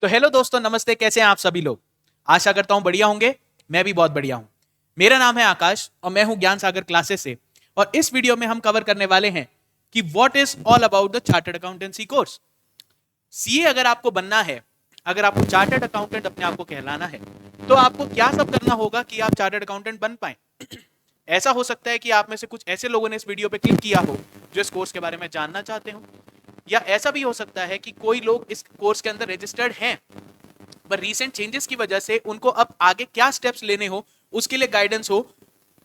तो हेलो दोस्तों, नमस्ते। कैसे हैं आप सभी लोग? आशा करता हूं बढ़िया होंगे। मैं भी बहुत बढ़िया हूं। मेरा नाम है आकाश और मैं हूं ज्ञान सागर क्लासेस से। और इस वीडियो में हम कवर करने वाले हैं कि what is all about the chartered accountancy course. CA अगर आपको बनना है, अगर आपको चार्टर्ड अकाउंटेंट अपने आप को कहलाना है, तो आपको क्या सब करना होगा कि आप चार्टर्ड अकाउंटेंट बन पाए। ऐसा हो सकता है कि आप में से कुछ ऐसे लोगों ने इस वीडियो पे क्लिक किया हो जो इस कोर्स के बारे में जानना चाहते हो, या ऐसा भी हो सकता है कि कोई लोग इस कोर्स के अंदर रजिस्टर्ड हैं पर रीसेंट चेंजेस की वजह से उनको अब आगे क्या स्टेप्स लेने हो उसके लिए गाइडेंस हो,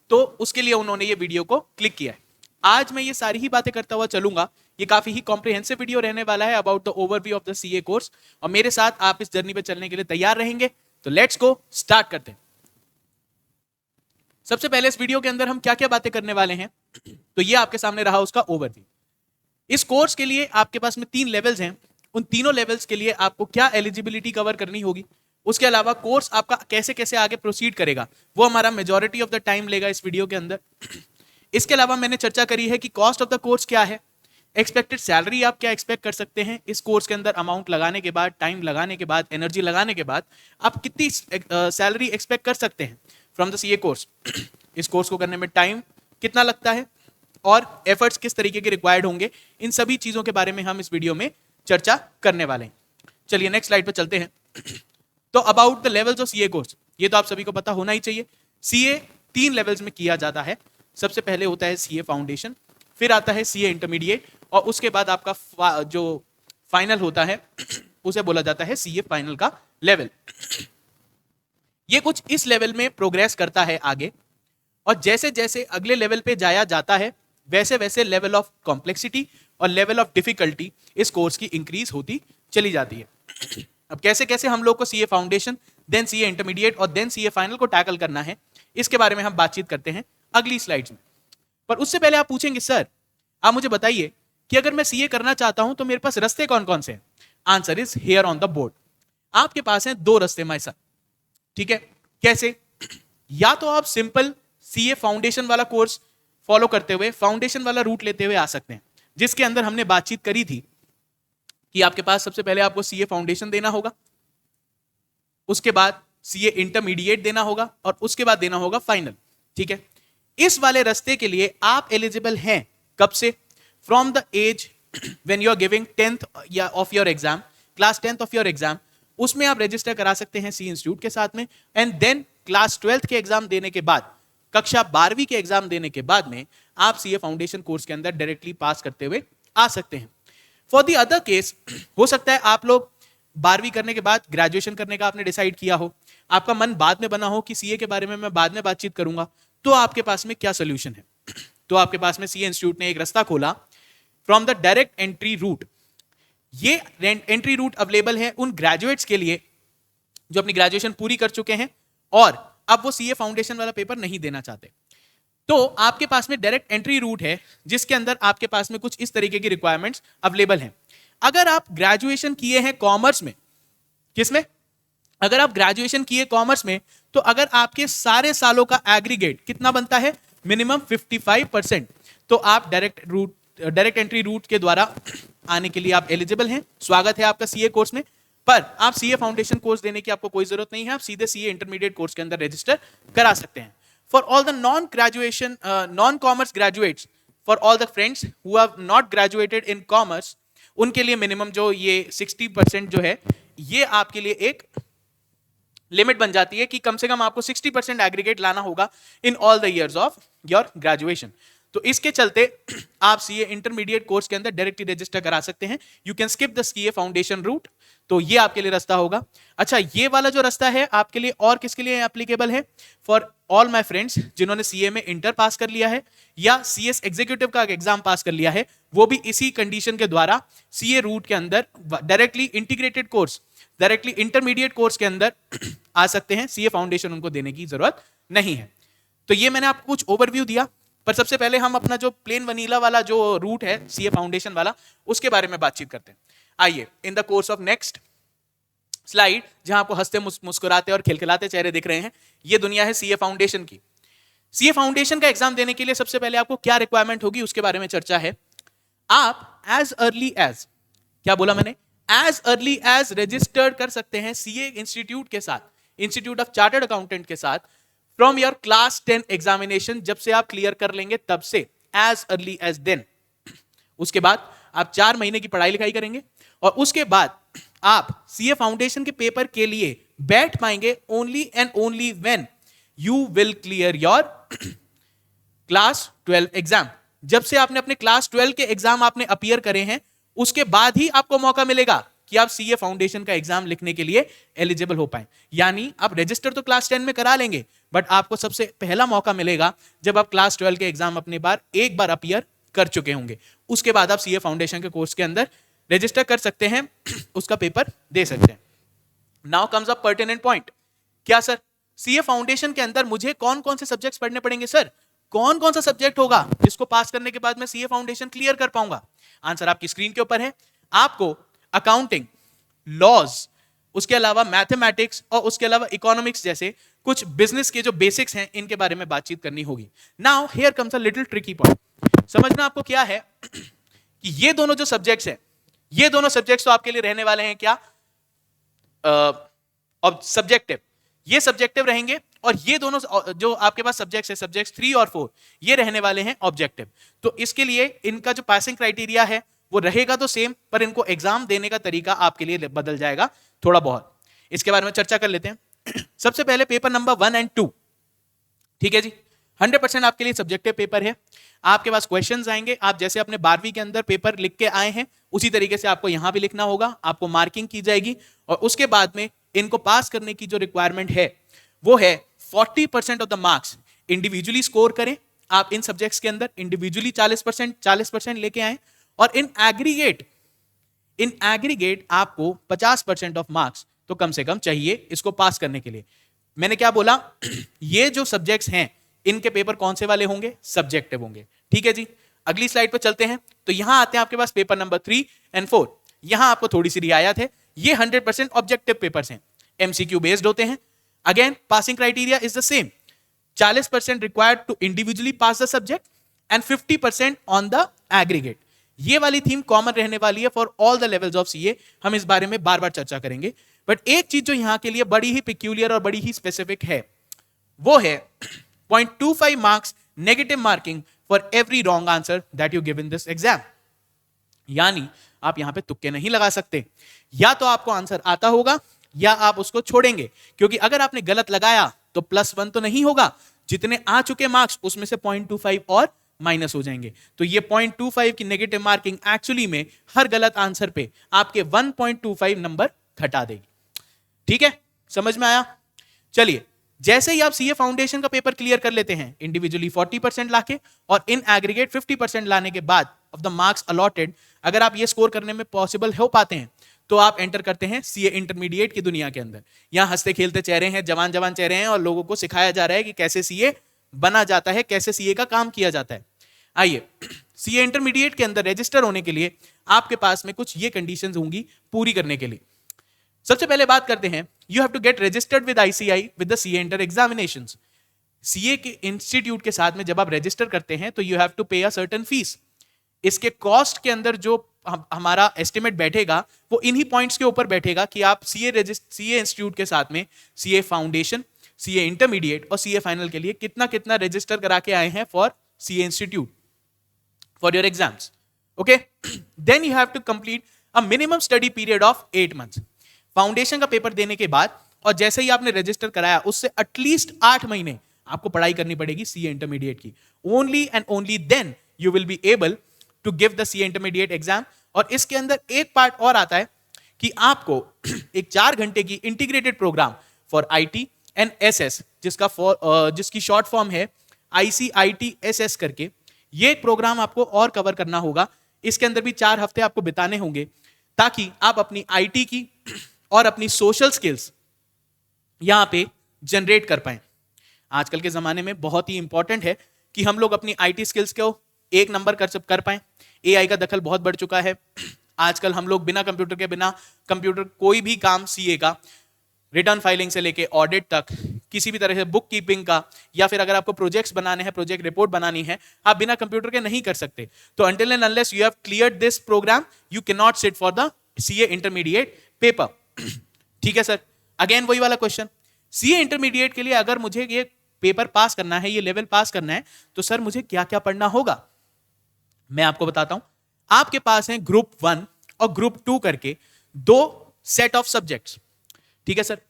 तो उसके लिए उन्होंने ये वीडियो को क्लिक किया है। आज मैं ये सारी ही बातें करता हुआ चलूंगा। ये काफी ही कॉम्प्रिहेंसिव वीडियो रहने वाला है about the overview of the CA course, और मेरे साथ आप इस जर्नी पे चलने के लिए तैयार रहेंगे। तो लेट्स गो, स्टार्ट करते हैं। सबसे पहले इस वीडियो के अंदर हम क्या क्या बातें करने वाले हैं, तो ये आपके सामने रहा उसका ओवरव्यू। इस कोर्स के लिए आपके पास में 3 लेवल्स हैं। उन तीनों लेवल्स के लिए आपको क्या एलिजिबिलिटी कवर करनी होगी, उसके अलावा कोर्स आपका कैसे कैसे आगे प्रोसीड करेगा, वो हमारा मेजॉरिटी ऑफ द टाइम लेगा इस वीडियो के अंदर। इसके अलावा मैंने चर्चा करी है कि कॉस्ट ऑफ द कोर्स क्या है, एक्सपेक्टेड सैलरी आप क्या एक्सपेक्ट कर सकते हैं इस कोर्स के अंदर। अमाउंट लगाने के बाद, टाइम लगाने के बाद, एनर्जी लगाने के बाद आप कितनी सैलरी एक्सपेक्ट कर सकते हैं फ्रॉम द सीए कोर्स। इस कोर्स को करने में टाइम कितना लगता है और एफर्ट्स किस तरीके के रिक्वायर्ड होंगे, इन सभी चीजों के बारे में हम इस वीडियो में चर्चा करने वाले हैं। चलिए नेक्स्ट स्लाइड पर चलते हैं। तो about the levels of CA course, ये तो आप सभी को पता होना ही चाहिए। सीए 3 लेवल्स में किया जाता है। सबसे पहले होता है सीए फाउंडेशन, फिर आता है सीए इंटरमीडिएट, और उसके बाद आपका जो फाइनल होता है उसे बोला जाता है सीए फाइनल का लेवल। ये कुछ इस लेवल में प्रोग्रेस करता है आगे, और जैसे जैसे अगले लेवल पे जाया जाता है वैसे वैसे लेवल ऑफ कॉम्प्लेक्सिटी और लेवल ऑफ डिफिकल्टी इस कोर्स की इंक्रीज होती चली जाती है। अब कैसे कैसे हम लोग को CA foundation, then CA intermediate और देन सीए फाइनल को टैकल करना है, इसके बारे में हम बातचीत करते हैं अगली स्लाइड्स में। पर उससे पहले आप पूछेंगे, सर आप मुझे बताइए कि अगर मैं सीए करना चाहता हूं तो मेरे पास रास्ते कौन कौन से हैं। Answer is here on the board. आपके पास हैं 2 रास्ते माय सन। ठीक है, कैसे? या तो आप सिंपल सीए फाउंडेशन वाला कोर्स फॉलो करते हुए, फाउंडेशन वाला रूट लेते हुए आ सकते हैं, जिसके अंदर हमने बातचीत करी थी कि आपके पास सबसे पहले आपको सीए फाउंडेशन देना होगा, उसके बाद सीए इंटरमीडिएट देना होगा, और उसके बाद देना होगा फाइनल। ठीक है, इस वाले रास्ते के लिए आप एलिजिबल हैं कब से? From the age when you are giving 10th या of your exam, class 10th of your exam, उसमें आप रजिस्टर करा सकते हैं सी इंस्टीट्यूट के साथ में। एंड देन क्लास 12th के एग्जाम देने के बाद, कक्षा 12वीं के एग्जाम देने के बाद में आप सीए फाउंडेशन कोर्स के अंदर डायरेक्टली पास करते हुए आ सकते हैं। फॉर द अदर केस, हो सकता है आप लोग 12वीं करने के बाद ग्रेजुएशन करने का आपने डिसाइड किया हो, आपका मन बाद में बना हो कि सीए के बारे में मैं बाद में बातचीत करूंगा, तो आपके पास में क्या सोल्यूशन है? तो आपके पास में सीए इंस्टीट्यूट ने एक रास्ता खोला from the direct entry route. ये एंट्री रूट अवेलेबल है उन ग्रेजुएट्स के लिए जो अपनी ग्रेजुएशन पूरी कर चुके हैं और अब वो सीए फाउंडेशन वाला पेपर नहीं देना चाहते। तो आपके पास में डायरेक्ट एंट्री रूट है, जिसके अंदर आपके पास में कुछ इस तरीके की रिक्वायरमेंट्स अवेलेबल हैं। अगर आप ग्रेजुएशन किए हैं कॉमर्स में, किसमें? अगर आप ग्रेजुएशन किए कॉमर्स में, तो अगर आपके सारे सालों का एग्रीगेट कितना बनता है? मिनिमम 55%, तो आप डायरेक्ट एंट्री रूट के द्वारा आने के लिए आप एलिजिबल हैं। स्वागत है आपका सीए कोर्स में। पर आप सीए फाउंडेशन कोर्स देने की आपको कोई जरूरत नहीं है, आप सीधे सीए इंटरमीडिएट कोर्स के अंदर रजिस्टर करा सकते हैं। For all the non commerce graduates, for all the friends who have not graduated in commerce, उनके लिए मिनिमम जो ये 60% जो है, ये आपके लिए एक लिमिट बन जाती है कि कम से कम आपको 60% एग्रीगेट लाना होगा in all the years of your graduation. तो इसके चलते आप सीए इंटरमीडिएट कोर्स के अंदर डायरेक्टली रजिस्टर करा सकते हैं। You can skip the CA foundation route, तो ये आपके लिए रास्ता होगा। अच्छा, ये वाला जो रास्ता है आपके लिए और किसके लिए एप्लीकेबल है? फॉर ऑल माय फ्रेंड्स जिन्होंने सीए में इंटर पास कर लिया है या सीएस एग्जीक्यूटिव का एग्जाम पास कर लिया है, वो भी इसी कंडीशन के द्वारा सीए रूट के अंदर directly integrated course, directly intermediate course के अंदर आ सकते हैं। सीए फाउंडेशन उनको देने की जरूरत नहीं है। तो ये मैंने आपको कुछ ओवरव्यू दिया, पर सबसे पहले हम अपना जो प्लेन वनीला वाला जो रूट है सीए फाउंडेशन वाला, उसके बारे में बातचीत करते हैं। आइए in the course of next slide, जहां आपको हंसते मुस्कुराते और खिलखिलाते चेहरे दिख रहे हैं, ये दुनिया है सीए फाउंडेशन की। सीए फाउंडेशन का एग्जाम देने के लिए सबसे पहले आपको क्या रिक्वायरमेंट होगी उसके बारे में चर्चा है। आप एज अर्ली एज, क्या बोला मैंने? एज अर्ली एज रजिस्टर्ड कर सकते हैं सीए इंस्टीट्यूट के साथ, इंस्टीट्यूट ऑफ चार्टर्ड अकाउंटेंट के साथ, फ्रॉम योर क्लास 10 एग्जामिनेशन, जब से आप क्लियर कर लेंगे तब से, एज अर्ली एज देन। उसके बाद आप 4 महीने की पढ़ाई लिखाई करेंगे और उसके बाद आप सीए फाउंडेशन के पेपर के लिए बैठ पाएंगे only and only when you will clear your class 12 exam. जब से आपने अपने क्लास 12 के एग्जाम आपने अपीयर करे हैं, उसके बाद ही आपको मौका मिलेगा कि आप सीए फाउंडेशन का एग्जाम लिखने के लिए एलिजिबल हो पाए। यानी आप रजिस्टर तो क्लास 10 में करा लेंगे, बट आपको सबसे पहला मौका मिलेगा जब आप क्लास 12 के एग्जाम अपने एक बार अपीयर कर चुके होंगे। उसके बाद आप सीए फाउंडेशन के कोर्स के अंदर रजिस्टर कर सकते हैं, उसका पेपर दे सकते हैं। Now comes a pertinent point. क्या सर सीए फाउंडेशन के अंदर मुझे कौन कौन से सब्जेक्ट्स पढ़ने पड़ेंगे? सर कौन कौन सा सब्जेक्ट होगा जिसको पास करने के बाद मैं सीए फाउंडेशन क्लियर कर पाऊंगा? आंसर आपकी स्क्रीन के ऊपर है। आपको अकाउंटिंग, लॉज, उसके अलावा मैथमेटिक्स और उसके अलावा इकोनॉमिक्स जैसे कुछ बिजनेस के जो बेसिक्स हैं इनके बारे में बातचीत करनी होगी। Now here comes a little tricky point. समझना आपको क्या है कि ये दोनों जो सब्जेक्ट्स हैं, ये दोनों सब्जेक्ट्स तो आपके लिए रहने वाले हैं क्या? सब्जेक्टिव। ये सब्जेक्टिव रहेंगे और ये दोनों जो आपके पास सब्जेक्ट्स है, सब्जेक्ट्स 3 और 4, ये रहने वाले हैं ऑब्जेक्टिव। तो इसके लिए इनका जो पासिंग क्राइटेरिया है वो रहेगा तो सेम, पर इनको एग्जाम देने का तरीका आपके लिए बदल जाएगा थोड़ा बहुत। इसके बारे में चर्चा कर लेते हैं। सबसे पहले पेपर नंबर 1 और 2, ठीक है जी, 100% आपके लिए सब्जेक्टिव पेपर है। आपके पास क्वेश्चंस आएंगे, आप जैसे अपने 12वीं के अंदर पेपर लिख के आए हैं उसी तरीके से आपको यहां भी लिखना होगा, आपको मार्किंग की जाएगी और उसके बाद में इनको पास करने की जो रिक्वायरमेंट है वो है 40% of the marks individually score करें आप इन सब्जेक्ट्स के अंदर, इंडिविजुअली 40% लेके आए और इन एग्रीगेट आपको 50% ऑफ मार्क्स तो कम से कम चाहिए इसको पास करने के लिए। मैंने क्या बोला? ये जो सब्जेक्ट्स हैं इनके पेपर कौन से वाले होंगे? सब्जेक्टिव होंगे। ठीक है जी, अगली स्लाइड पर चलते हैं। तो यहां आते हैं आपके पास पेपर नंबर 3 और 4। यहां आपको थोड़ी सी रियायत है, ये 100% ऑब्जेक्टिव पेपर्स हैं, एमसीक्यू बेस्ड होते हैं। Again passing criteria is the same, 40% required to individually pass the subject and 50% on the aggregate. ये वाली थीम कॉमन रहने वाली है for all the levels of CA. हम इस बारे में बार बार चर्चा करेंगे, बट एक चीज जो यहां के लिए बड़ी ही पिक्यूलियर और बड़ी ही स्पेसिफिक है वो है 0.25 marks negative marking for every wrong answer that you give in this exam. यानी आप यहां पे तुक्के नहीं लगा सकते, या तो आपको आंसर आता होगा या आप उसको छोड़ेंगे, क्योंकि अगर आपने गलत लगाया तो +1 तो नहीं होगा, जितने आ चुके मार्क्स उसमें से 0.25 और माइनस हो जाएंगे। तो ये 0.25 की नेगेटिव मार्किंग एक्चुअली में हर गलत आंसर पे आपके 1.25 नंबर घटा देगी। ठीक है, समझ में आया? चलिए, जैसे ही आप सीए फाउंडेशन का पेपर क्लियर कर लेते हैं इंडिविजुअली 40% लाके और इन एग्रीगेट 50% लाने के बाद ऑफ द मार्क्स अलॉटेड, अगर आप ये स्कोर करने में पॉसिबल हो पाते हैं तो आप एंटर करते हैं सीए इंटरमीडिएट की दुनिया के अंदर। यहां हंसते खेलते चेहरे हैं, जवान जवान चेहरे हैं और लोगों को सिखाया जा रहा है कि कैसे सीए बना जाता है, कैसे सीए का काम किया जाता है। आइए, सीए इंटरमीडिएट के अंदर रजिस्टर होने के लिए आपके पास में कुछ ये कंडीशंस होंगी पूरी करने के लिए। सबसे पहले बात करते हैं, you have to get registered with ICI with the CA inter examinations. CA के इंस्टीट्यूट के साथ में जब आप रजिस्टर करते हैं तो यू हैव टू पे अ सर्टेन फीस। इसके कॉस्ट के अंदर जो हमारा एस्टिमेट बैठेगा वो इन्हीं पॉइंट्स के ऊपर बैठेगा कि आप सीए इंस्टीट्यूट के साथ में सीए फाउंडेशन, सीए इंटरमीडिएट और सीए फाइनल के लिए कितना कितना रजिस्टर करा के आए हैं for CA institute for your exams. Okay, then you have to complete a minimum study period of 8 months. Foundation का पेपर देने के बाद और जैसे ही आपने रजिस्टर कराया उससे एटलीस्ट 8 महीने आपको पढ़ाई करनी पड़ेगी सीए इंटरमीडिएट की। Only and only then you will be able to give the CA intermediate exam. और इसके अंदर एक पार्ट और आता है कि आपको एक 4 घंटे की integrated program for IT and SS, जिसकी शॉर्ट फॉर्म है ICITSS करके, ये प्रोग्राम आपको और कवर करना होगा। इसके अंदर भी 4 हफ्ते आपको बिताने होंगे ताकि आप अपनी आईटी की और अपनी सोशल स्किल्स यहां पे जनरेट कर पाए। आजकल के जमाने में बहुत ही इंपॉर्टेंट है कि हम लोग अपनी आईटी स्किल्स को 1 नंबर कर पाए। एआई का दखल बहुत बढ़ चुका है। आजकल हम लोग बिना कंप्यूटर कोई भी काम सीए का, रिटर्न फाइलिंग से लेके ऑडिट तक, किसी भी तरह से बुक कीपिंग का, या फिर अगर आपको प्रोजेक्ट्स बनाने हैं, प्रोजेक्ट रिपोर्ट बनानी है, आप बिना कंप्यूटर के नहीं कर सकते। तो until and unless you have cleared this program, you cannot sit for the CA intermediate paper. ठीक है सर, अगेन वही वाला क्वेश्चन, सीए इंटरमीडिएट के लिए अगर मुझे ये पेपर पास करना है, ये लेवल पास करना है, तो सर मुझे क्या क्या पढ़ना होगा? मैं आपको बताता हूं। आपके पास है ग्रुप 1 और ग्रुप 2 करके दो सेट ऑफ सब्जेक्ट्स। ठीक है सर,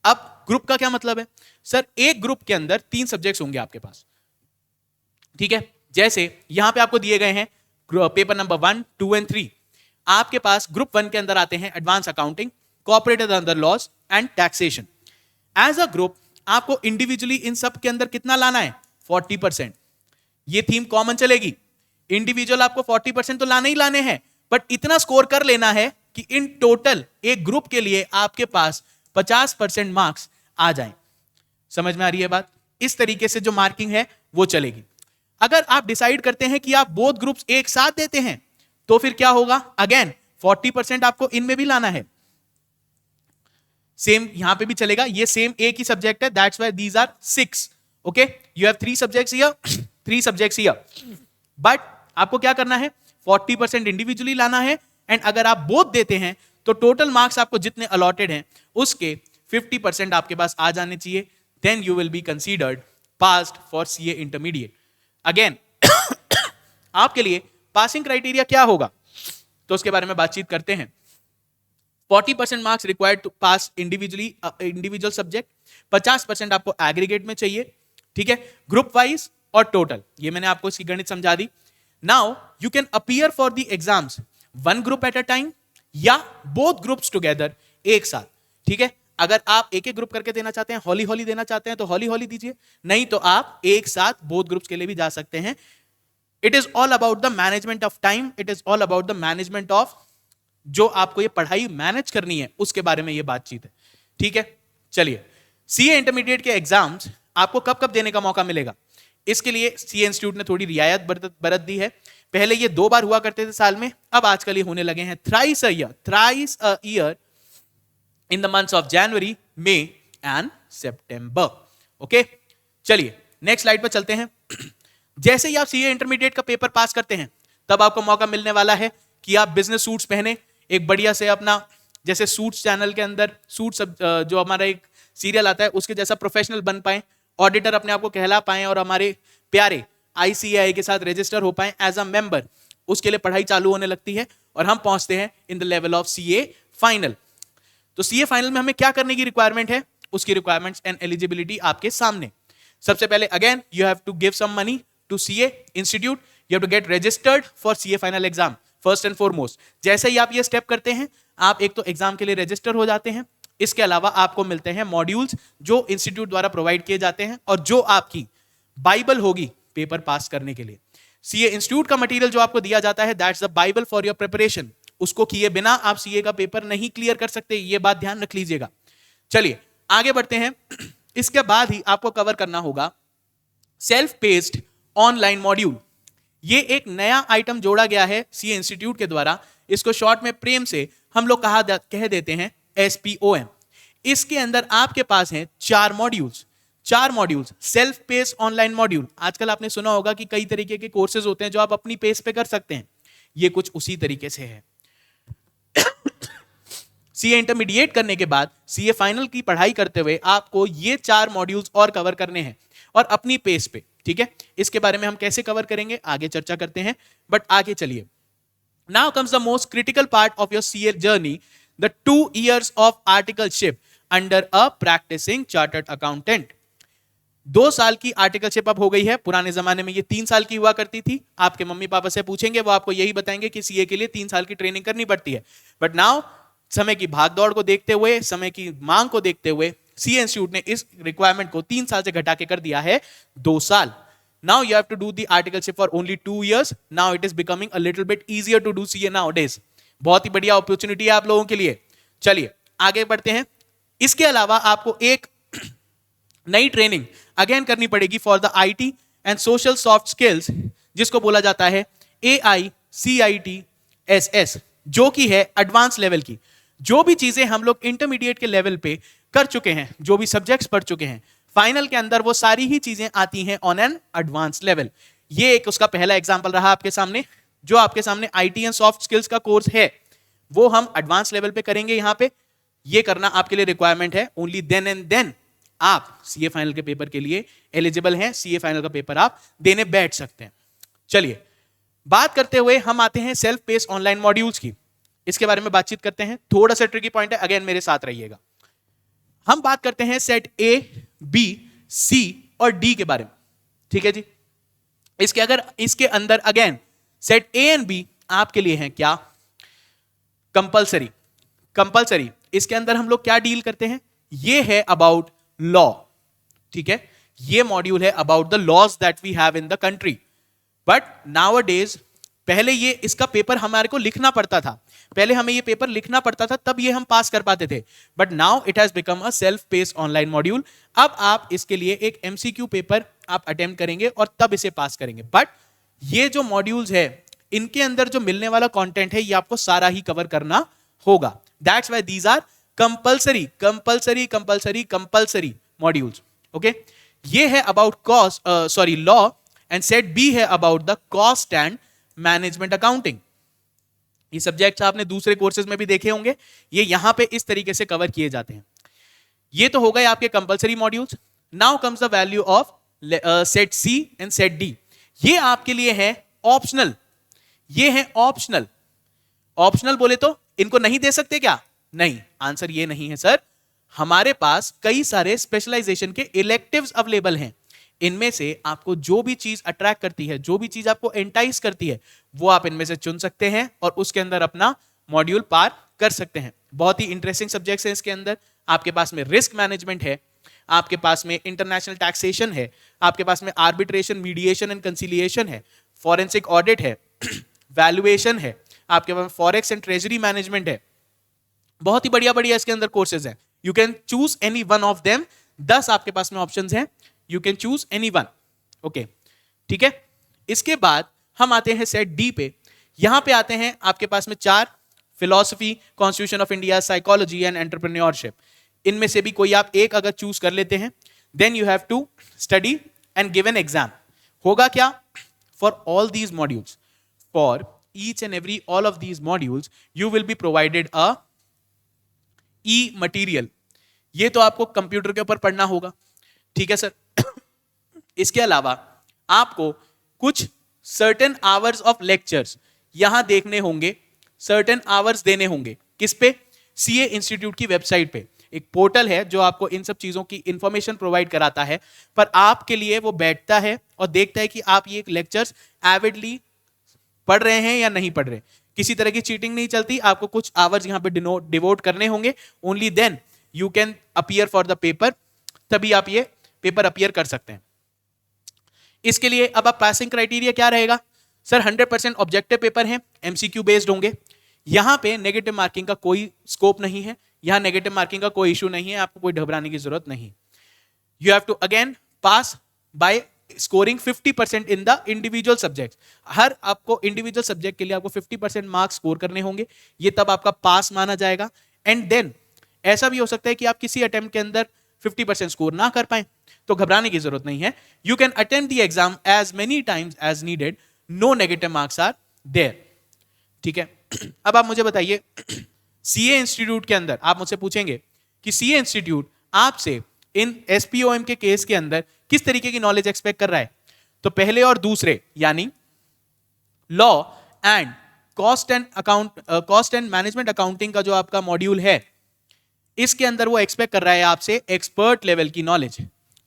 अब ग्रुप का क्या मतलब है? सर एक ग्रुप के अंदर 3 सब्जेक्ट्स होंगे आपके पास। ठीक है, जैसे यहां पे आपको दिए गए हैं पेपर नंबर 1, 2 एंड 3। आपके पास ग्रुप 1 के अंदर आते हैं advance accounting, corporate and other laws and taxation. As a group आपको इंडिविजुअली इन सब के अंदर कितना लाना है? 40%। ये थीम कॉमन चलेगी। इंडिविजुअल आपको 40% तो लाने ही लाने हैं, बट इतना स्कोर कर लेना है कि इन टोटल एक ग्रुप के लिए आपके पास 50% मार्क्स आ जाएं। समझ में आ रही है बात? इस तरीके से जो मार्किंग है वो चलेगी। अगर आप डिसाइड करते हैं कि आप बोथ ग्रुप्स एक साथ देते हैं, तो फिर क्या होगा? अगेन 40% आपको इनमें भी लाना है। सेम यहां पे भी चलेगा, ये सेम एक ही सब्जेक्ट है, that's why these are 6। Okay, you have 3 subjects here, 3 subjects here, but आपको क्या करना है? 40% इंडिविजुअली लाना है, एंड अगर आप बोथ देते हैं तो टोटल मार्क्स आपको जितने अलॉटेड हैं उसके 50% आपके पास आ जाने चाहिए। Then you will be considered passed for CA intermediate. Again आपके लिए पासिंग क्राइटेरिया क्या होगा, तो उसके बारे में बातचीत करते हैं। 40% marks required to pass individual subject, 50% आपको एग्रीगेट में चाहिए। ठीक है, ग्रुप वाइज और टोटल, ये मैंने आपको इसकी गणित समझा दी। Now you can appear for the exams one group at a time या बोथ ग्रुप्स टुगेदर, एक साथ। ठीक है, अगर आप एक एक ग्रुप करके देना चाहते हैं, हॉली हॉली देना चाहते हैं, तो हॉली हॉली दीजिए, नहीं तो आप एक साथ बोथ ग्रुप्स के लिए भी जा सकते हैं। It is all about the management of time, it is all about the management of जो आपको ये पढ़ाई मैनेज करनी है उसके बारे में ये बातचीत है। ठीक है, चलिए, सीए इंटरमीडिएट के एग्जाम्स आपको कब कब देने का मौका मिलेगा? इसके लिए सीए इंस्टीट्यूट ने थोड़ी रियायत बरत दी है। पहले ये 2 बार हुआ करते थे साल में, अब आजकल ये होने लगे हैं thrice a year in the months of January, May and September. Okay, चलिए नेक्स्ट स्लाइड पर चलते हैं। जैसे ही आप सीए इंटरमीडिएट का पेपर पास करते हैं, तब आपको मौका मिलने वाला है कि आप बिजनेस सूट्स पहने, एक बढ़िया से अपना, जैसे सूट्स चैनल के अंदर सूट्स जो हमारा एक सीरियल आता है उसके जैसा प्रोफेशनल बन पाए, ऑडिटर अपने आप को कहला पाए और हमारे प्यारे आईसीएआई के साथ रजिस्टर हो पाए एज अ मेंबर। उसके लिए पढ़ाई चालू होने लगती है और हम पहुंचते हैं in the level of CA final. तो सीए फाइनल में हमें क्या करने की रिक्वायरमेंट है? उसकी रिक्वायरमेंट्स एंड एलिजिबिलिटी आपके सामने। सबसे पहले again you have to give some money to CA institute, you have to get registered for CA final exam first and foremost. जैसे ही आप ये स्टेप करते हैं, आप एक तो एग्जाम के लिए रजिस्टर हो जाते हैं, इसके अलावा आपको मिलते हैं मॉड्यूल्स जो इंस्टीट्यूट द्वारा प्रोवाइड किए जाते हैं और जो आपकी बाइबल होगी पेपर पास करने के लिए। सीए इंस्टीट्यूट का मटेरियल जो आपको दिया जाता है, that's the Bible for your preparation. उसको किए बिना आप सीए का पेपर नहीं क्लियर कर सकते, ये बात ध्यान रख लीजिएगा। चलिए आगे बढ़ते हैं। इसके बाद ही आपको कवर करना होगा सेल्फ पेस्ड ऑनलाइन मॉड्यूल। ये एक नया आइटम जोड़ा गया है सीए इंस्टीट्यूट के द्वारा, इसको शॉर्ट में प्रेम से हम लोग कह देते हैं SPOM। इसके अंदर आपके पास हैं 4 modules self pace online module. आजकल आपने सुना होगा कि कई तरीके के कोर्सेज होते हैं जो आप अपनी पेस पे कर सकते हैं, ये कुछ उसी तरीके से है। सीए इंटरमीडिएट करने के बाद सीए फाइनल की पढ़ाई करते हुए आपको ये 4 मॉड्यूल्स और कवर करने हैं और अपनी पेस पे। ठीक है, इसके बारे में हम कैसे कवर करेंगे आगे चर्चा करते हैं, बट आगे चलिए। Now comes the most critical part of your CA journey, the 2 years of articleship under a practicing chartered accountant. 2 साल की आर्टिकलशिप अब हो गई है। पुराने जमाने में ये 3 साल की हुआ करती थी। आपके मम्मी पापा से पूछेंगे, वो आपको यही बताएंगे कि सीए के लिए 3 साल की ट्रेनिंग करनी पड़ती है। बट नाउ समय की भागदौड़ को देखते हुए, समय की मांग को देखते हुए, सीए इंस्टीट्यूट ने इस रिक्वायरमेंट को 3 साल से घटा के कर दिया है 2 साल। Now you have to do the articleship for only 2 years. Now it is becoming a little bit easier to do CA nowadays. बहुत ही बढ़िया अपॉर्चुनिटी है आप लोगों के लिए। चलिए आगे बढ़ते हैं। इसके अलावा आपको एक नई ट्रेनिंग अगेन करनी पड़ेगी for the IT and social soft skills, जिसको बोला जाता है AICITSS, जो कि है एडवांस लेवल की। जो भी चीजें हम लोग इंटरमीडिएट के लेवल पे कर चुके हैं, जो भी सब्जेक्ट्स पढ़ चुके हैं, फाइनल के अंदर वो सारी ही चीजें आती हैं ऑन एन एडवांस लेवल। ये एक उसका पहला एग्जांपल रहा आपके सामने, जो आपके सामने IT एंड सॉफ्ट स्किल्स का कोर्स है। वो हम एडवांस लेवल पे करेंगे। यहां पे ये करना आपके लिए रिक्वायरमेंट है। ओनली देन एंड देन आप सीए फाइनल के पेपर के लिए एलिजिबल हैं, सीए फाइनल का पेपर आप देने बैठ सकते हैं। चलिए बात करते हुए हम आते हैं सेल्फ पेस ऑनलाइन मॉड्यूल्स की, इसके बारे में बातचीत करते हैं। थोड़ा सा ट्रिकी पॉइंट है, अगेन मेरे साथ रहिएगा। हम बात करते हैं सेट ए, बी, सी और डी के बारे में, ठीक है जी। इसके अंदर अगेन सेट ए एंड बी आपके लिए हैं क्या, कंपलसरी। इसके अंदर हम लोग क्या डील करते हैं, ये है अबाउट लॉ, ठीक है। ये मॉड्यूल है about the laws that we have in the country. But nowadays पहले ये इसका पेपर हमारे को लिखना पड़ता था, पहले हमें ये पेपर लिखना पड़ता था तब ये हम पास कर पाते थे। But now it has become a self paced online module. अब आप इसके लिए एक एमसीक्यू पेपर आप अटेम्प्ट करेंगे और तब इसे पास करेंगे। बट ये जो मॉड्यूल्स है इनके अंदर जो मिलने वाला कंटेंट है ये आपको सारा ही कवर करना होगा। That's why these are compulsory modules. Okay, ये है about law and set B है about the cost and management accounting. ये सब्जेक्ट्स आपने दूसरे कोर्सेज में भी देखे होंगे, ये यहां पे इस तरीके से कवर किए जाते हैं। ये तो हो गए आपके compulsory modules. Now comes the value of set C and set D. ये आपके लिए है ऑप्शनल, ये है ऑप्शनल। ऑप्शनल बोले तो इनको नहीं दे सकते क्या? नहीं, आंसर ये नहीं है सर। हमारे पास कई सारे स्पेशलाइजेशन के इलेक्टिव्स अवेलेबल हैं। इनमें से आपको जो भी चीज अट्रैक्ट करती है, जो भी चीज आपको एंटाइज करती है, वो आप इनमें से चुन सकते हैं और उसके अंदर अपना मॉड्यूल पार कर सकते हैं। बहुत ही इंटरेस्टिंग सब्जेक्ट्स हैं इसके अंदर। आपके पास में रिस्क मैनेजमेंट है, आपके पास में इंटरनेशनल टैक्सेशन है, आपके पास में आर्बिट्रेशन, मीडिएशन एंड कंसिलिएशन है, फॉरेंसिक ऑडिट है, वैल्यूएशन है, आपके पास फॉरेक्स एंड ट्रेजरी मैनेजमेंट है। बहुत ही बढ़िया बढ़िया इसके अंदर कोर्सेज हैं। You can choose any one of them. 10 आपके पास में ऑप्शंस हैं, you can choose any one. Okay, ठीक है। इसके बाद हम आते हैं सेट डी पे। यहां पे आते हैं आपके पास में 4, philosophy, constitution of India, psychology and entrepreneurship. इनमें से भी कोई आप एक अगर चूज कर लेते हैं, then you have to study and give an exam. होगा क्या? For all these modules, for each and every all of these modules you will be provided a e-material। ये तो आपको कंप्यूटर के ऊपर पढ़ना होगा, ठीक है सर। इसके अलावा आपको कुछ certain hours of lectures यहां देखने होंगे, certain hours देने होंगे। किस पे? सीए इंस्टीट्यूट की वेबसाइट पे एक पोर्टल है जो आपको इन सब चीजों की इंफॉर्मेशन प्रोवाइड कराता है, पर आपके लिए वो बैठता है और देखता है कि आप ये लेक्चर्स एविडली पढ़ रहे हैं या नहीं पढ़ रहे। किसी तरह की चीटिंग नहीं चलती। आपको कुछ आवर्स यहां पे डिवोट करने होंगे, only then you can appear for the paper, तभी आप ये पेपर अपीयर कर सकते हैं। इसके लिए अब आप पासिंग क्राइटेरिया क्या रहेगा? सर 100% ऑब्जेक्टिव पेपर है, एमसीक्यू बेस्ड होंगे। यहां पे नेगेटिव मार्किंग का कोई स्कोप नहीं है, यहां नेगेटिव मार्किंग का कोई इशू नहीं है, आपको कोई घबराने की जरूरत नहीं। You have to again pass by scoring 50% in the individual subject. हर आपको इंडिविजुअल सब्जेक्ट के लिए आपको 50% मार्क्स स्कोर करने होंगे, ये तब आपका पास माना जाएगा। एंड देन ऐसा भी हो सकता है कि आप किसी अटेम्प्ट के अंदर 50% स्कोर ना कर पाए, तो घबराने की जरूरत नहीं है। You can attempt the exam as many times as needed, no negative marks are there, ठीक है। अब आप मुझे बताइए, सीए इंस्टीट्यूट के अंदर आप मुझसे पूछेंगे कि सीए इंस्टीट्यूट आपसे इन एसपीओएम के केस के अंदर किस तरीके की नॉलेज एक्सपेक्ट कर रहा है? तो पहले और दूसरे यानी law and cost and management accounting का जो आपका मॉड्यूल है, इसके अंदर वो एक्सपेक्ट कर रहा है आपसे एक्सपर्ट लेवल की नॉलेज।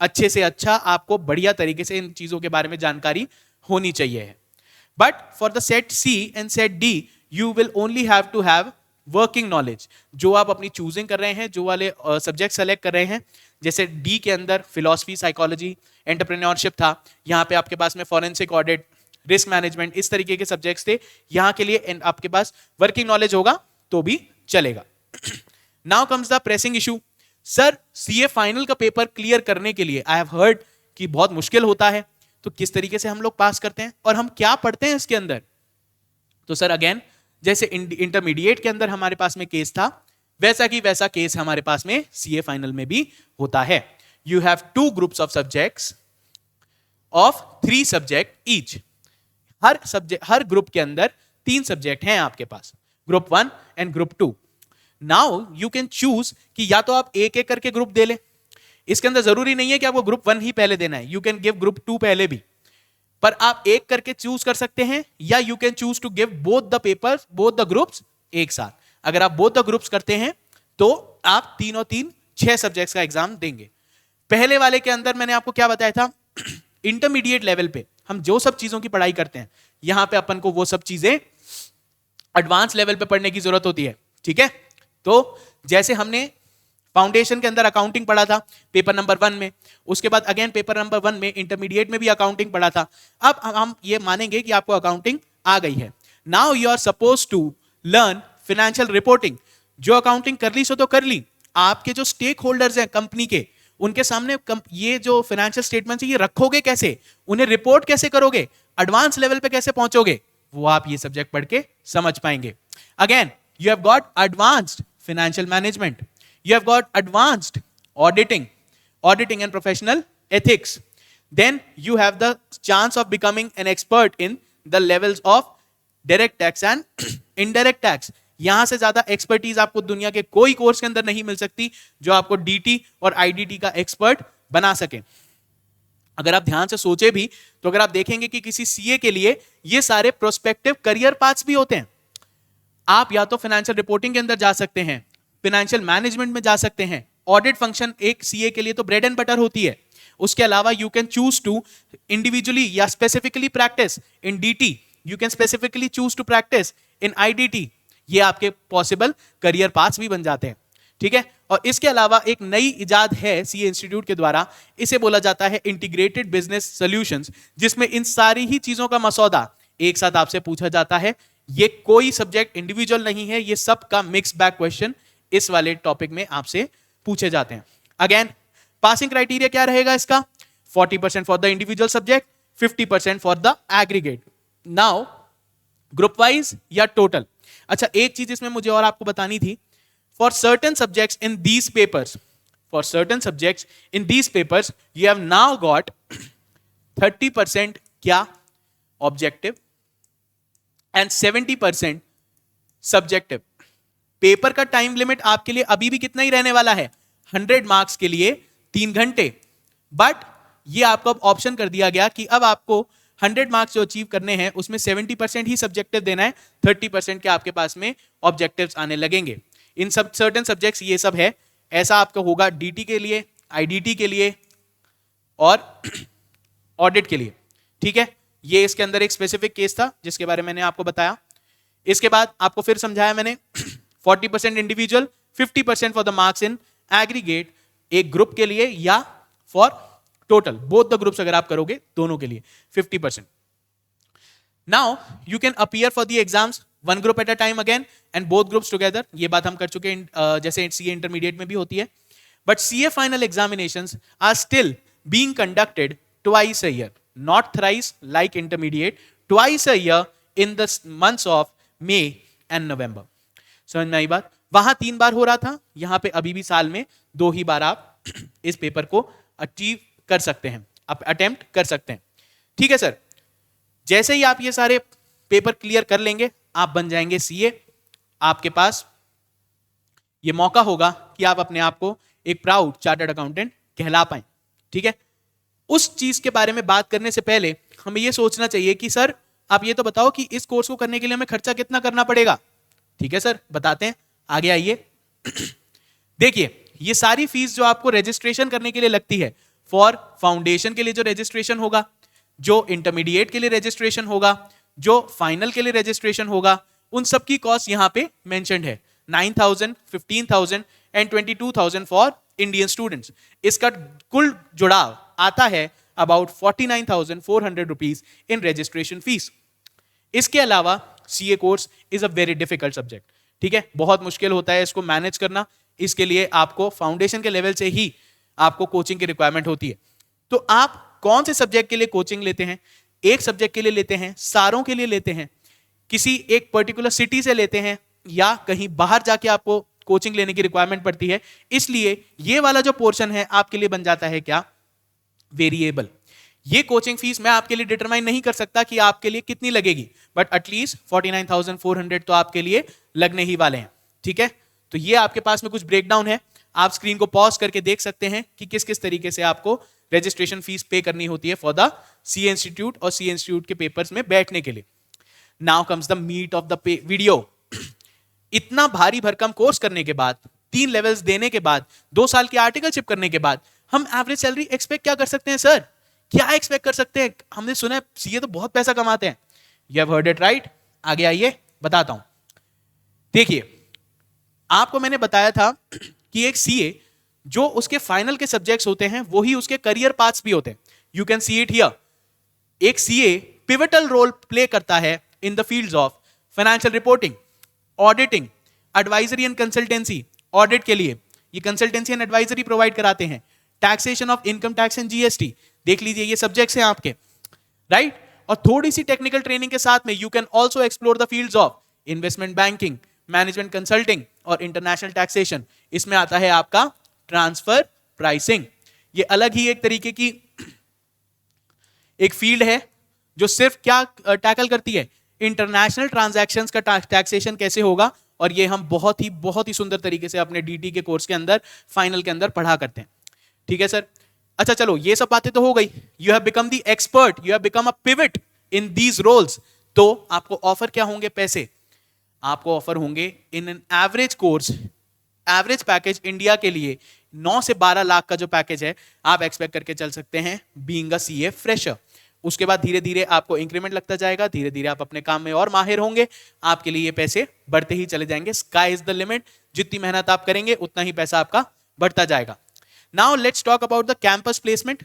अच्छे से अच्छा आपको बढ़िया तरीके से इन चीजों के बारे में जानकारी होनी चाहिए है। But for the set C and set D you will only have to have working knowledge. जो आप अपनी चूजिंग कर रहे हैं, जो वाले सब्जेक्ट सेलेक्ट कर रहे हैं, जैसे डी के अंदर फिलॉसफी, साइकोलॉजी, एंटरप्रेन्योरशिप था, यहाँ पे आपके पास में फॉरेंसिक ऑडिट, रिस्क मैनेजमेंट, इस तरीके के सब्जेक्ट्स थे। यहाँ के लिए आपके पास वर्किंग नॉलेज होगा तो भी चलेगा। Now comes the pressing issue. Sir CA final का पेपर क्लियर करने के लिए आई हैव हर्ड कि बहुत मुश्किल होता है, तो किस तरीके से हम लोग पास करते हैं और हम क्या पढ़ते हैं इसके अंदर? तो सर अगेन जैसे इंटरमीडिएट के अंदर हमारे पास में केस था, वैसा की वैसा केस हमारे पास में सीए फाइनल में भी होता है। You have 2 groups of subjects of 3 subject each. हर ग्रुप के अंदर 3 सब्जेक्ट हैं आपके पास। Group 1 and group 2. Now you can choose कि या तो आप एक एक करके ग्रुप दे ले. इसके अंदर जरूरी नहीं है कि आपको ग्रुप 1 ही पहले देना है, यू कैन गिव ग्रुप 2 पहले भी, पर आप एक करके चूज कर सकते हैं, या you can choose to give both the papers, both the groups एक साथ. अगर आप बोथ द ग्रुप्स करते हैं तो आप तीनों तीन 6 सब्जेक्ट्स का एग्जाम देंगे. पहले वाले के अंदर मैंने आपको क्या बताया था, इंटरमीडिएट लेवल पे हम जो सब चीजों की पढ़ाई करते हैं, यहां पे अपन को वो सब चीजें एडवांस लेवल पे पढ़ने की जरूरत होती है. ठीक है, तो जैसे हमने फाउंडेशन के अंदर अकाउंटिंग पढ़ा था पेपर नंबर 1 में, उसके बाद अगेन पेपर नंबर 1 में इंटरमीडिएट में भी अकाउंटिंग पढ़ा था. अब हम ये मानेंगे कि आपको अकाउंटिंग आ गई है. Now you are suppose to learn financial reporting. जो अकाउंटिंग कर ली सो तो कर ली, आपके जो स्टेक होल्डर्स हैं कंपनी के, उनके सामने ये जो फाइनेंशियल स्टेटमेंट्स ये रखोगे कैसे, उन्हें रिपोर्ट कैसे करोगे, एडवांस लेवल पे कैसे पहुंचोगे, वो आप ये सब्जेक्ट पढ़ के समझ पाएंगे. Again you have got advanced financial management, you have got advanced auditing and professional ethics. Then you have the chance of becoming an expert in the levels of direct tax and indirect tax. यहां से ज्यादा expertise आपको दुनिया के कोई course के अंदर नहीं मिल सकती जो आपको डीटी और आईडीटी का एक्सपर्ट बना सके. अगर आप ध्यान से सोचे भी तो अगर आप देखेंगे कि किसी सीए के लिए ये सारे प्रोस्पेक्टिव करियर पाथ्स भी होते हैं. आप या तो फाइनेंशियल रिपोर्टिंग के अंदर जा सकते हैं, फाइनेंशियल मैनेजमेंट में जा सकते हैं, ऑडिट फंक्शन एक सीए के लिए तो ब्रेड एंड बटर होती है. उसके अलावा you can choose to individually या specifically practice in DT, you can specifically choose to practice in IDT. ये आपके पॉसिबल करियर पाथ्स भी बन जाते हैं. ठीक है, और इसके अलावा एक नई इजाद है सीए इंस्टीट्यूट के द्वारा, इसे बोला जाता है इंटीग्रेटेड बिजनेस सॉल्यूशंस, जिसमें इन सारी ही चीजों का मसौदा एक साथ आपसे पूछा जाता है. ये कोई सब्जेक्ट इंडिविजुअल नहीं है, ये सब का मिक्स बैक क्वेश्चन इस वाले टॉपिक में आपसे पूछे जाते हैं. अगेन पासिंग क्राइटेरिया क्या रहेगा इसका, 40% for the individual subject, 50% for the aggregate. Now group wise या टोटल. अच्छा, एक चीज इसमें मुझे और आपको बतानी थी. For certain subjects in these papers, for certain subjects in these papers you have now got 30% क्या ऑब्जेक्टिव एंड 70% सब्जेक्टिव. पेपर का टाइम लिमिट आपके लिए अभी भी कितना ही रहने वाला है, 100 मार्क्स के लिए 3 घंटे. बट ये आपको अब ऑप्शन कर दिया गया कि अब आपको 100 मार्क्स जो अचीव करने हैं उसमें 70% ही सब्जेक्टिव देना है, 30% के आपके पास में ऑब्जेक्टिव्स आने लगेंगे. इन सब सर्टेन सब्जेक्ट्स ये सब है. ऐसा आपका होगा डीटी के लिए, आईडीटी के लिए और ऑडिट के लिए. ठीक है, ये इसके अंदर एक स्पेसिफिक केस था जिसके बारे में मैंने आपको बताया. इसके बाद आपको फिर समझाया मैंने 40% individual, 50% for the marks in aggregate, एक ग्रुप के लिए या for total both the groups अगर आप करोगे दोनों के लिए 50%. Now you can appear for the exams one group at a time again and both groups together. ये बात हम कर चुके हैं जैसे सीए इंटरमीडिएट में भी होती है. But CA final examinations are still being conducted twice a year, not thrice like intermediate, twice a year in the months of May and November. समझ में आई बात. वहां 3 बार हो रहा था, यहां पे अभी भी साल में 2 ही बार आप इस पेपर को अचीव कर सकते हैं, आप अटेम्प्ट कर सकते हैं. ठीक है सर, जैसे ही आप ये सारे पेपर क्लियर कर लेंगे आप बन जाएंगे सीए. आपके पास ये मौका होगा कि आप अपने आप को एक प्राउड चार्टर्ड अकाउंटेंट कहला पाए. ठीक है, उस चीज के बारे में बात करने से पहले हमें यह सोचना चाहिए कि सर आप ये तो बताओ कि इस कोर्स को करने के लिए हमें खर्चा कितना करना पड़ेगा. ठीक है सर, बताते हैं, आगे आइए. देखिए, ये सारी फीस जो आपको रजिस्ट्रेशन करने के लिए लगती है, फॉर फाउंडेशन के लिए जो रजिस्ट्रेशन होगा, जो इंटरमीडिएट के लिए रजिस्ट्रेशन होगा, जो फाइनल के लिए रजिस्ट्रेशन होगा, उन सब की कॉस्ट यहां पे मेंशन्ड है. 9,000, 15,000 एंड 22,000 फॉर इंडियन स्टूडेंट्स. इसका कुल जुड़ाव आता है about 49,400 rupees in registration fees. इसके अलावा CA course is a very difficult subject. ठीक है, बहुत मुश्किल होता है इसको मैनेज करना. इसके लिए आपको फाउंडेशन के लेवल से ही आपको कोचिंग की रिक्वायरमेंट होती है. तो आप कौन से सब्जेक्ट के लिए कोचिंग लेते हैं, एक सब्जेक्ट के लिए लेते हैं, सारों के लिए लेते हैं, किसी एक पर्टिकुलर सिटी से लेते हैं, या कहीं बाहर जाके आपको कोचिंग लेने की रिक्वायरमेंट पड़ती है. इसलिए ये वाला जो पोर्शन है आपके लिए बन जाता है क्या, वेरिएबल. ये कोचिंग फीस मैं आपके लिए डिटरमाइन नहीं कर सकता कि आपके लिए कितनी लगेगी, बट एटलीस्ट 49,400 तो आपके लिए लगने ही वाले हैं, ठीक है। तो ये आपके पास में कुछ ब्रेकडाउन है, आप स्क्रीन को पॉज करके देख सकते हैं कि किस किस तरीके से आपको रजिस्ट्रेशन फीस पे करनी होती है फॉर द सीए इंस्टीट्यूट और सीए इंस्टीट्यूट के पेपर्स में बैठने के लिए। Now comes the meat of the video. इतना भारी भरकम कोर्स करने के बाद, 3 लेवल्स देने के बाद, 2 साल की आर्टिकलशिप करने के बाद हम एवरेज सैलरी एक्सपेक्ट क्या कर सकते हैं सर? क्या एक्सपेक्ट कर सकते हैं? हमने सुना है सीए तो बहुत पैसा कमाते हैं। You have heard it right. आगे आइए बताता हूं। देखिए, आपको मैंने बताया था कि एक सीए जो उसके फाइनल के सब्जेक्ट्स होते हैं वो ही उसके करियर पाथ्स भी होते हैं। You can see it here. एक सीए पिवटल रोल प्ले करता है in the fields of financial reporting, auditing, advisory and consultancy. Audit के लिए ये कंसल्टेंसी एंड एडवाइजरी प्रोवाइड कराते हैं। Taxation of income tax and GST, देख लीजिए ये सब्जेक्ट्स हैं आपके, राइट। और थोड़ी सी टेक्निकल ट्रेनिंग के साथ में you can also explore the fields of investment banking, management consulting और इंटरनेशनल टैक्सेशन। इसमें आता है आपका ट्रांसफर प्राइसिंग। ये अलग ही एक तरीके की एक फील्ड है जो सिर्फ क्या टैकल करती है, इंटरनेशनल ट्रांजैक्शंस का टैक्सेशन कैसे होगा। और ये हम बहुत ही सुंदर तरीके से अपने डीटी के कोर्स के अंदर फाइनल के अंदर पढ़ा करते हैं, ठीक है सर। अच्छा चलो, ये सब बातें तो हो गई। You have become the expert, you have become a pivot in these roles. तो आपको ऑफर क्या होंगे? पैसे आपको ऑफर होंगे in an average course. Average package India के लिए 9 से 12 लाख का जो पैकेज है आप एक्सपेक्ट करके चल सकते हैं बीइंग अ सीए फ्रेशर। उसके बाद धीरे धीरे आपको इंक्रीमेंट लगता जाएगा, धीरे धीरे आप अपने काम में और माहिर होंगे, आपके लिए ये पैसे बढ़ते ही चले जाएंगे। Sky is the limit. जितनी मेहनत आप करेंगे उतना ही पैसा आपका बढ़ता जाएगा। Now let's talk about the campus placement.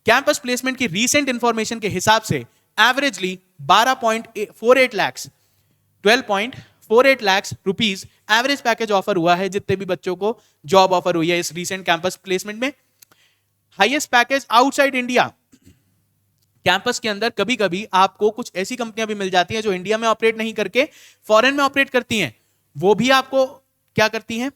Campus placement की रीसेंट इंफॉर्मेशन के हिसाब से averagely 12.48 lakh 12.48 lakh rupees average package offer हुआ है जितने भी बच्चों को जॉब ऑफर हुई है इस रीसेंट कैंपस प्लेसमेंट में। Highest package outside India. Campus के अंदर कभी कभी आपको कुछ ऐसी कंपनियां भी मिल जाती हैं जो इंडिया में ऑपरेट नहीं करके फॉरेन में ऑपरेट करती हैं, वो भी आपको क्या करती हैं?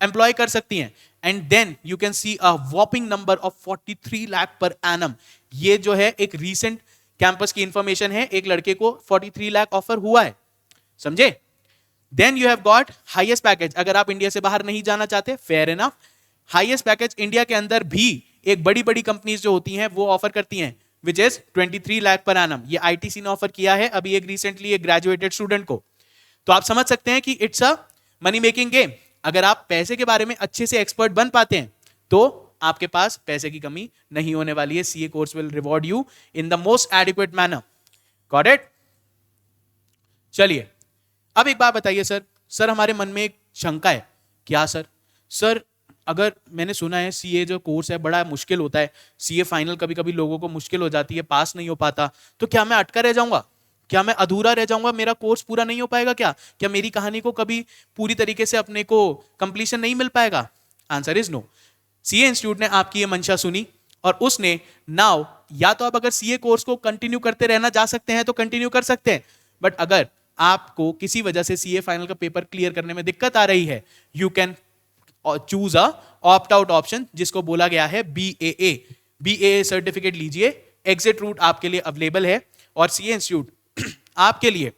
एम्प्लॉय कर सकती हैं। And then you can see a whopping number of 43 lakh per annum. ये जो है एक रीसेंट कैंपस की इंफॉर्मेशन है, एक लड़के को 43 लाख ऑफर हुआ है, समझे। Then you have got highest package. अगर आप इंडिया से बाहर नहीं जाना चाहते, fair enough, highest package India के अंदर भी एक बड़ी बड़ी कंपनीज जो होती हैं वो ऑफर करती हैं, which is 23 lakh per annum. ये आईटीसी ने ऑफर किया है अभी एक रिसेंटली एक ग्रेजुएटेड स्टूडेंट को। तो आप समझ सकते हैं कि it's a money making game. अगर आप पैसे के बारे में अच्छे से एक्सपर्ट बन पाते हैं तो आपके पास पैसे की कमी नहीं होने वाली है। CA course will reward you in the most adequate manner. Got it? चलिए, अब एक बात बताइए सर हमारे मन में एक शंका है। क्या सर अगर मैंने सुना है सीए जो कोर्स है बड़ा मुश्किल होता है, सीए फाइनल कभी कभी लोगों को मुश्किल हो जाती है, पास नहीं हो पाता, तो क्या मैं अटका रह जाऊंगा? क्या मैं अधूरा रह जाऊंगा? मेरा कोर्स पूरा नहीं हो पाएगा? क्या मेरी कहानी को कभी पूरी तरीके से अपने को कंप्लीशन नहीं मिल पाएगा? Answer is no. CA institute ने आपकी ये मंशा सुनी और उसने नाउ या तो आप अगर सीए कोर्स को कंटिन्यू करते रहना जा सकते हैं तो कंटिन्यू कर सकते हैं, बट अगर आपको किसी वजह से सीए फाइनल का पेपर क्लियर करने में दिक्कत आ रही है, you can choose a opt out option जिसको बोला गया है बीएए। बीएए सर्टिफिकेट लीजिए, एग्जिट रूट आपके लिए अवेलेबल है और सीए इंस्टीट्यूट आपके लिए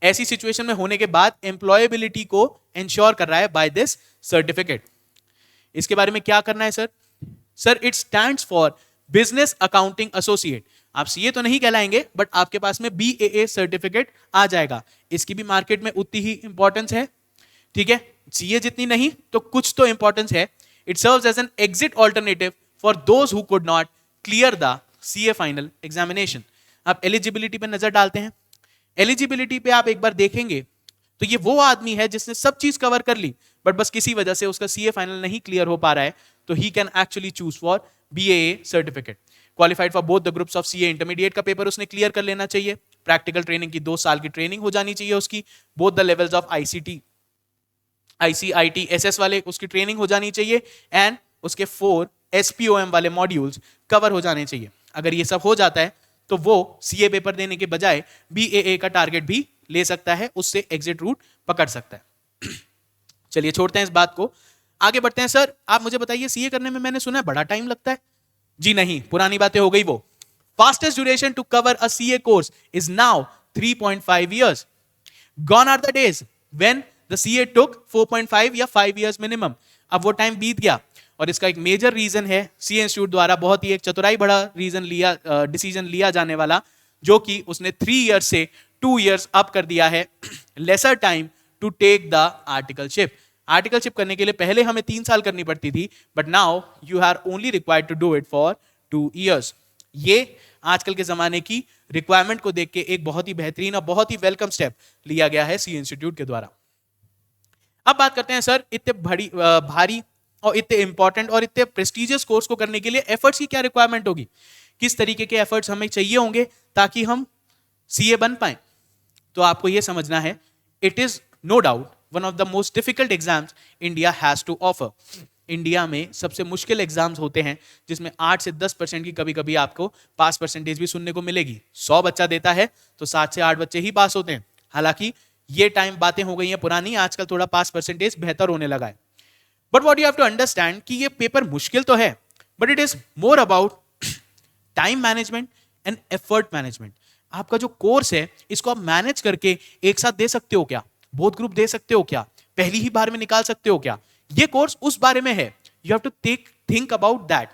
ऐसी सिचुएशन में होने के बाद एम्प्लॉयबिलिटी को इंश्योर कर रहा है बाय दिस सर्टिफिकेट। इसके बारे में क्या करना है sir it stands for business accounting associate. आप सीए तो नहीं कहलाएंगे बट आपके पास में बीएए सर्टिफिकेट आ जाएगा। इसकी भी मार्केट में उतनी ही इंपॉर्टेंस है, ठीक है, सीए जितनी नहीं तो कुछ तो इंपॉर्टेंस है। It serves as an exit alternative for those who could not clear the CA final examination. आप एलिजिबिलिटी पे नजर डालते हैं। एलिजिबिलिटी पे आप एक बार देखेंगे तो ये वो आदमी है जिसने सब चीज कवर कर ली बट बस किसी वजह से उसका सीए फाइनल नहीं क्लियर हो पा रहा है, तो he can actually choose for BAA certificate. Qualified for both the groups of CA. Intermediate का पेपर उसने क्लियर कर लेना चाहिए, प्रैक्टिकल ट्रेनिंग की 2 साल की ट्रेनिंग हो जानी चाहिए उसकी, both the levels of ICT ICIT SS वाले उसकी ट्रेनिंग हो जानी चाहिए एंड उसके 4 एसपीओएम वाले मॉड्यूल्स कवर हो जाने चाहिए। अगर ये सब हो जाता है तो वो सीए पेपर देने के बजाय बीएए का टारगेट भी ले सकता है, उससे एग्जिट रूट पकड़ सकता है। चलिए छोड़ते हैं इस बात को, आगे बढ़ते हैं। सर आप मुझे बताइए, सीए करने में मैंने सुना है बड़ा टाइम लगता है, जी नहीं, पुरानी बातें हो गई वो। Fastest duration to cover a CA course is now 3.5 years. Gone are the days when the CA took 4.5 या 5 years मिनिमम। अब वो टाइम बीत गया, और इसका एक मेजर रीजन है सीए इंस्टीट्यूट द्वारा बहुत ही एक चतुराई बड़ा डिसीजन लिया जाने वाला, जो कि उसने 3 years से 2 years अप कर दिया है। Lesser time to take the articleship. Articleship करने के लिए पहले हमें 3 साल करनी पड़ती थी, but now you are only required to do it for 2 years। ये आजकल के जमाने की रिक्वायरमेंट को देख के एक बहुत ही बेहतरीन और बहुत ही वेलकम स्टेप लिया गया है सी इंस्टीट्यूट के द्वारा। अब बात करते हैं सर, इतने भारी और इतने इंपॉर्टेंट और इतने प्रेस्टिजियस कोर्स को करने के लिए एफर्ट्स की क्या रिक्वायरमेंट होगी, किस तरीके के एफर्ट्स हमें चाहिए होंगे ताकि हम सीए बन पाए। तो आपको यह समझना है, it is no doubt one of the most difficult exams India has to offer. India में सबसे मुश्किल एग्जाम्स होते हैं जिसमें 8 से 10% की कभी कभी आपको पास परसेंटेज भी सुनने को मिलेगी। 100 बच्चा देता है तो 7 से 8 बच्चे ही पास होते हैं। हालांकि ये टाइम बातें हो गई हैं पुरानी, आजकल थोड़ा पास परसेंटेज बेहतर होने लगा है। But what you have to understand कि ये पेपर मुश्किल तो है, but it is more about time management and effort management. आपका जो कोर्स है इसको आप मैनेज करके एक साथ दे सकते हो क्या, बोथ ग्रुप दे सकते हो क्या, पहली ही बार में निकाल सकते हो क्या, ये कोर्स उस बारे में है। You have to think about that.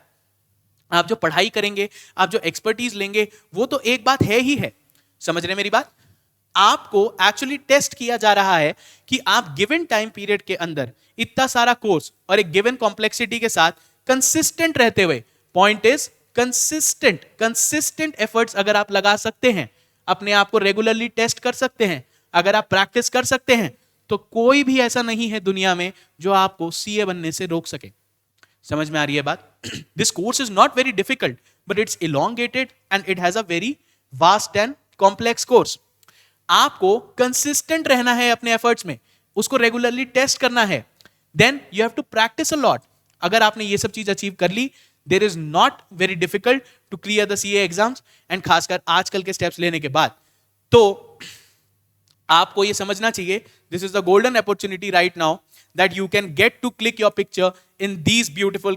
आप जो पढ़ाई करेंगे, आप जो एक्सपर्टीज लेंगे, वो तो एक बात है ही है। समझ रहे मेरी बात? आपको एक्चुअली टेस्ट किया जा रहा है कि आप गिवन टाइम पीरियड के अंदर इतना सारा कोर्स और एक गिवन कॉम्प्लेक्सिटी के साथ कंसिस्टेंट रहते हुए, पॉइंट इज कंसिस्टेंट एफर्ट्स अगर आप लगा सकते हैं, अपने आप को रेगुलरली टेस्ट कर सकते हैं, अगर आप प्रैक्टिस कर सकते हैं, तो कोई भी ऐसा नहीं है दुनिया में जो आपको सीए बनने से रोक सके। समझ में आ रही है बात? This course is not very difficult, but it's elongated and it has a very vast and complex course. आपको कंसिस्टेंट रहना है अपने एफर्ट्स में, उसको रेगुलरली टेस्ट करना है, then you have to practice a lot. अगर आपने ये सब चीज अचीव कर ली, there is not very difficult to clear the CA exams. And खासकर आजकल के स्टेप्स लेने के बाद तो आपको ये समझना चाहिए, this is the golden opportunity right now that you can get to click your picture in these beautiful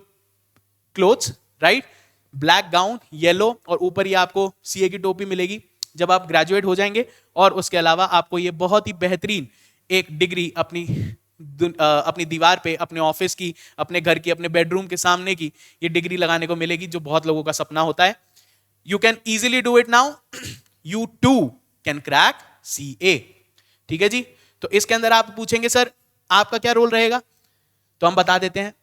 clothes, right? Black gown, yellow, और ऊपर ये आपको सीए की टोपी मिलेगी जब आप ग्रेजुएट हो जाएंगे। और उसके अलावा आपको ये बहुत ही बेहतरीन एक डिग्री अपनी दीवार पे, अपने ऑफिस की, अपने घर की, अपने बेडरूम के सामने की ये डिग्री लगाने को मिलेगी, जो बहुत लोगों का सपना होता है। You can easily do it now, you too can crack CA. ठीक है जी? तो इसके अंदर आप पूछेंगे सर आपका क्या रोल रहेगा, तो हम बता देते हैं।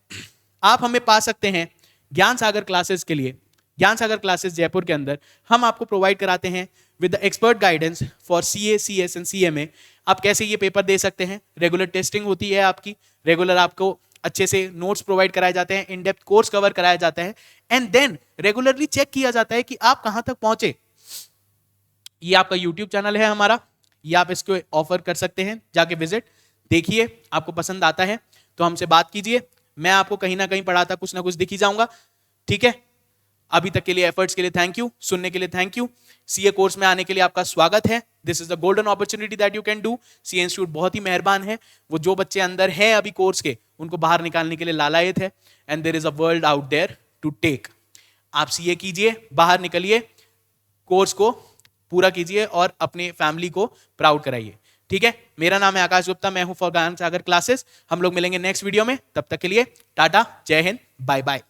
आप हमें पा सकते हैं ज्ञान सागर क्लासेस के लिए। ज्ञान सागर क्लासेस जयपुर के अंदर हम आपको प्रोवाइड कराते हैं with the expert guidance for CA, CS and CMA. आप कैसे ये पेपर दे सकते हैं, रेगुलर टेस्टिंग होती है आपकी, रेगुलर आपको अच्छे से नोट्स प्रोवाइड कराए जाते हैं, इन डेप्थ कोर्स कवर कराया जाता है, एंड देन रेगुलरली चेक किया जाता है कि आप कहां तक पहुंचे। ये आपका यूट्यूब चैनल है हमारा, ये आप इसको ऑफर कर सकते हैं, जाके विजिट देखिए, आपको पसंद आता है तो हमसे बात कीजिए। मैं आपको कहीं ना कहीं पढ़ाता कुछ ना कुछ दिख ही जाऊंगा। ठीक है? अभी तक के लिए एफर्ट्स के लिए थैंक यू, सुनने के लिए थैंक यू। सीए कोर्स में आने के लिए आपका स्वागत है। This is the golden opportunity that you can do. CA institute बहुत ही मेहरबान है, वो जो बच्चे अंदर हैं अभी कोर्स के, उनको बाहर निकालने के लिए लालायत है। And there is a world out there to take. आप सीए कीजिए, बाहर निकलिए, कोर्स को पूरा कीजिए और अपने फैमिली को प्राउड कराइए। ठीक है? मेरा नाम है आकाश गुप्ता, मैं हूं फॉर ज्ञान सागर क्लासेस। हम लोग मिलेंगे नेक्स्ट वीडियो में, तब तक के लिए टाटा, जय हिंद, बाय बाय।